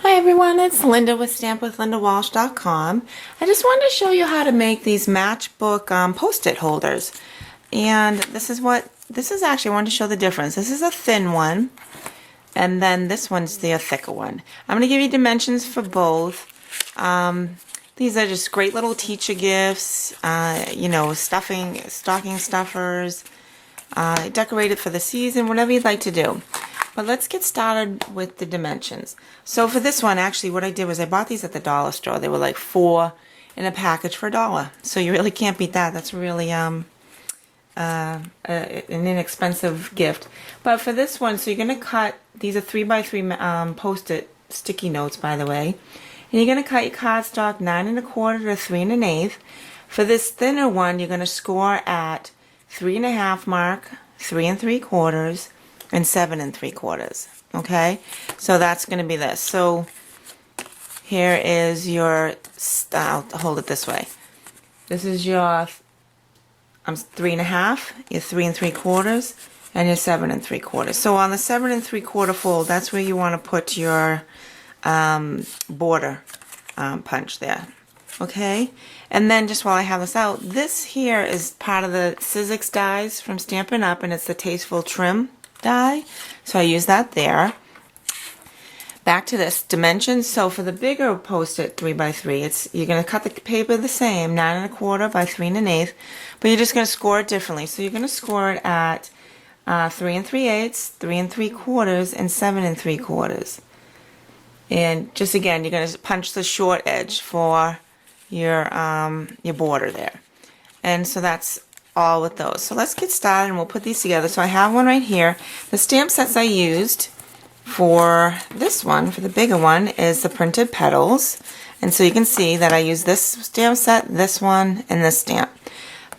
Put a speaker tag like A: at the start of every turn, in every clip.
A: Hi everyone, it's Linda with stampwithlindawalsh.com. I just wanted to show you how to make these matchbook post-it holders. And this is actually, I wanted to show the difference. This is a thin one, and then this one's the thicker one. I'm going to give you dimensions for both. These are just great little teacher gifts, stocking stuffers, decorated for the season, whatever you'd like to do. But let's get started with the dimensions. So for this one, actually, what I did was I bought these at the dollar store. They were like 4 in a package for $1. So you really can't beat that. That's really an inexpensive gift. But for this one, so you're going to cut, these are 3x3 post-it sticky notes, by the way. And you're going to cut your cardstock 9 1/4 to 3 1/8. For this thinner one, you're going to score at 3 1/2 mark, 3 3/4, and 7 3/4. Okay, so that's going to be this. So here is your, I'll hold it this way. This is your 3 1/2, your 3 3/4, and your 7 3/4. So on the 7 3/4 fold, that's where you want to put your border punch there. Okay, and then just while I have this out, this here is part of the Sizzix dies from Stampin' Up, and it's the Tasteful Trim die, so I use that there. Back to this dimensions. So for the bigger post-it 3x3, you're going to cut the paper the same, 9 1/4 by 3 1/8, but you're just going to score it differently. So you're going to score it at 3 3/8, 3 3/4, and 7 3/4. And just again, you're going to punch the short edge for your border there. And so that's all with those. So let's get started and we'll put these together. So I have one right here. The stamp sets I used for this one, for the bigger one, is the Printed Petals. And so you can see that I use this stamp set, this one, and this stamp.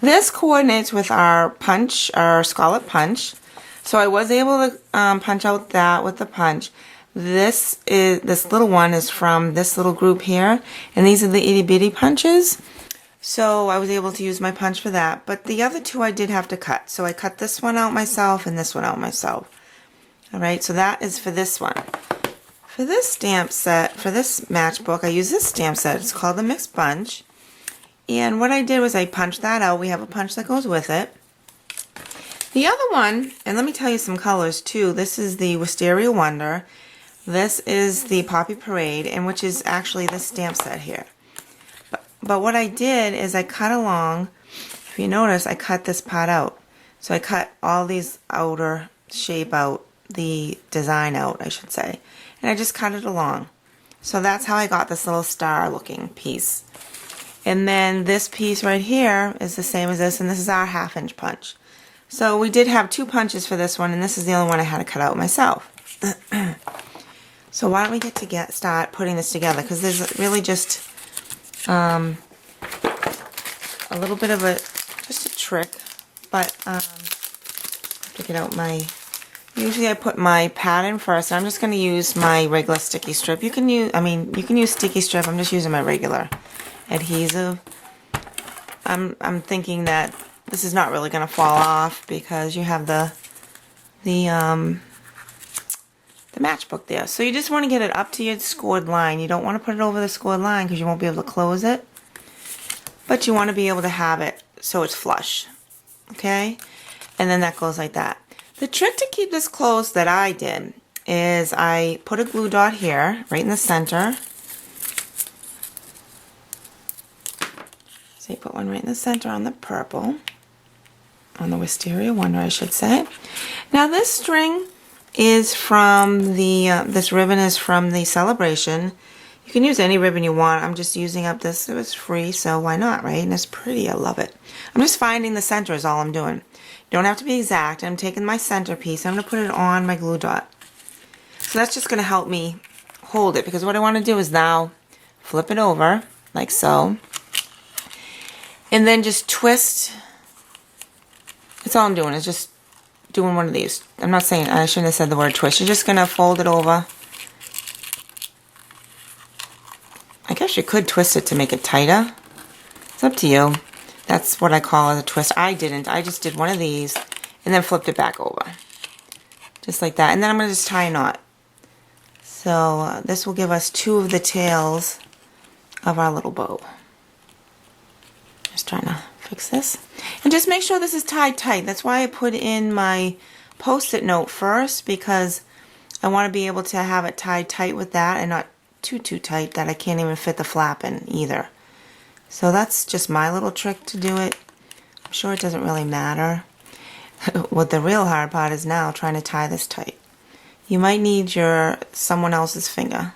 A: This coordinates with our punch, our Scarlet Punch. So I was able to punch out that with the punch. This little one is from this little group here, and these are the itty bitty punches. So I was able to use my punch for that, but the other two I did have to cut. So I cut this one out myself and this one out myself. Alright, so that is for this one. For this stamp set, for this matchbook, I use this stamp set. It's called the Mixed Bunch. And what I did was I punched that out. We have a punch that goes with it. The other one, and let me tell you some colors too. This is the Wisteria Wonder. This is the Poppy Parade, and which is actually this stamp set here. But what I did is I cut along, if you notice, I cut this part out. So I cut all these outer shape out, the design out, I should say. And I just cut it along. So that's how I got this little star looking piece. And then this piece right here is the same as this, and this is our 1/2 inch punch. So we did have 2 punches for this one, and this is the only one I had to cut out myself. So why don't we start putting this together, because there's really just a little bit of just a trick, but to get out usually I put my pattern first. I'm just going to use my regular sticky strip. You can use sticky strip. I'm just using my regular adhesive. I'm thinking that this is not really going to fall off because you have the matchbook there. So you just want to get it up to your scored line. You don't want to put it over the scored line because you won't be able to close it. But you want to be able to have it so it's flush. Okay? And then that goes like that. The trick to keep this closed that I did is I put a glue dot here, right in the center. So you put one right in the center on the purple. On the Wisteria Wonder, I should say. Now this string is from this ribbon is from the Celebration. You can use any ribbon you want. I'm just using up this. It was free, so why not, right? And it's pretty. I love it. I'm just finding the center is all I'm doing. You don't have to be exact. I'm taking my center piece. I'm going to put it on my glue dot. So that's just going to help me hold it, because what I want to do is now flip it over like so, and then just twist. That's all I'm doing is just doing one of these. I'm not saying, I shouldn't have said the word twist. You're just going to fold it over. I guess you could twist it to make it tighter. It's up to you. That's what I call a twist. I didn't. I just did one of these and then flipped it back over. Just like that. And then I'm going to just tie a knot. So So this will give us 2 of the tails of our little bow. Just trying to fix this. And just make sure this is tied tight. That's why I put in my post-it note first, because I want to be able to have it tied tight with that and not too tight that I can't even fit the flap in either. So that's just my little trick to do it. I'm sure it doesn't really matter. What the real hard part is now trying to tie this tight. You might need someone else's finger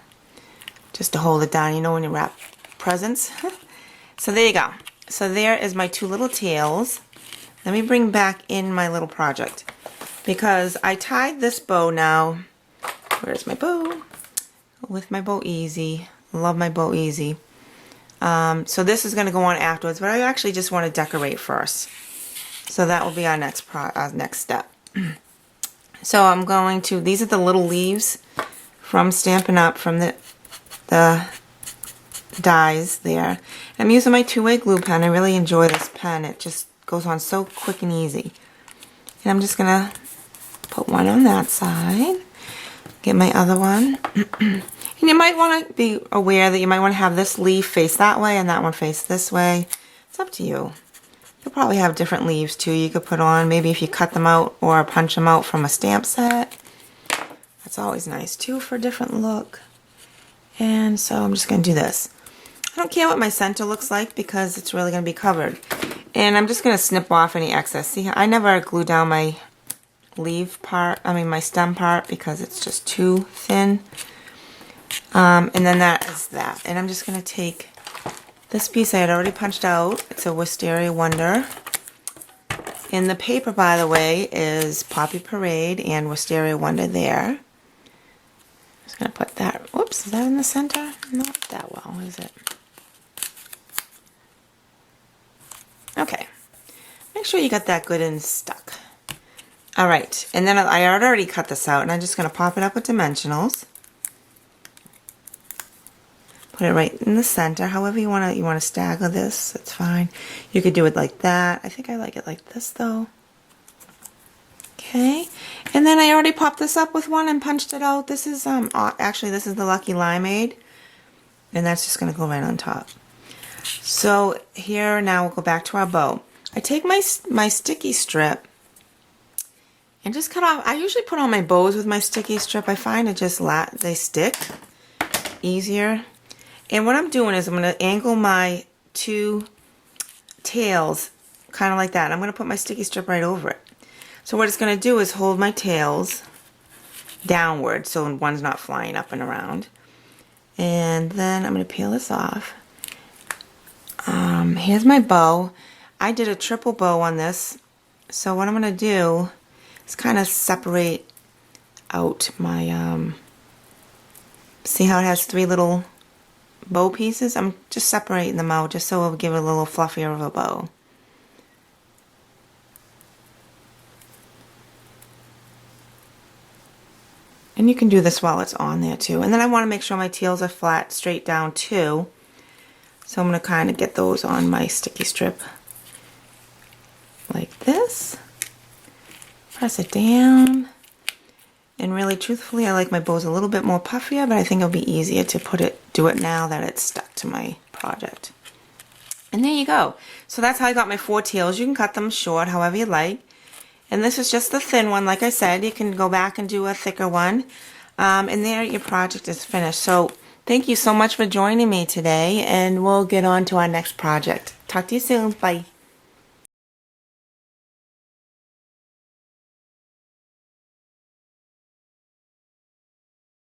A: just to hold it down, you know, when you wrap presents. So there you go. So there is my 2 little tails. Let me bring back in my little project, because I tied this bow now. Where's my bow? With my Bow Easy. Love my Bow Easy. So this is going to go on afterwards, but I actually just want to decorate first. So that will be our next step. So I'm going to, these are the little leaves from Stampin' Up! From the dies there. I'm using my 2-way glue pen. I really enjoy this pen. It just goes on so quick and easy. And I'm just going to put one on that side. Get my other one. And you might want to be aware that you might want to have this leaf face that way and that one face this way. It's up to you. You'll probably have different leaves too you could put on. Maybe if you cut them out or punch them out from a stamp set. That's always nice too for a different look. And so I'm just going to do this. I don't care what my center looks like because it's really going to be covered. And I'm just going to snip off any excess. See, I never glue down my leaf part, my stem part, because it's just too thin. And then that is that. And I'm just going to take this piece I had already punched out. It's a Wisteria Wonder. And the paper, by the way, is Poppy Parade and Wisteria Wonder there. Just going to put that, whoops, is that in the center? Not that well, is it? Okay. Make sure you got that good and stuck. Alright, and then I already cut this out, and I'm just going to pop it up with dimensionals. Put it right in the center. However you want to stagger this, it's fine. You could do it like that. I think I like it like this though. Okay, and then I already popped this up with one and punched it out. This is actually this is the Lucky Limeade, and that's just going to go right on top. So here now we'll go back to our bow. I take my sticky strip and just cut off. I usually put on my bows with my sticky strip. I find it just they stick easier. And what I'm doing is I'm going to angle my 2 tails kind of like that. I'm going to put my sticky strip right over it. So what it's going to do is hold my tails downward so one's not flying up and around. And then I'm going to peel this off. Here's my bow. I did a triple bow on this. So what I'm going to do is kind of separate out my, see how it has 3 little bow pieces? I'm just separating them out just so it'll give it a little fluffier of a bow. And you can do this while it's on there too. And then I want to make sure my tails are flat straight down too. So I'm going to kind of get those on my sticky strip like this. Press it down. And really, truthfully, I like my bows a little bit more puffier, but I think it'll be easier to do it now that it's stuck to my project. And there you go. So that's how I got my 4 tails. You can cut them short, however you like. And this is just the thin one. Like I said, you can go back and do a thicker one. And there your project is finished. So thank you so much for joining me today, and we'll get on to our next project. Talk to you soon. Bye.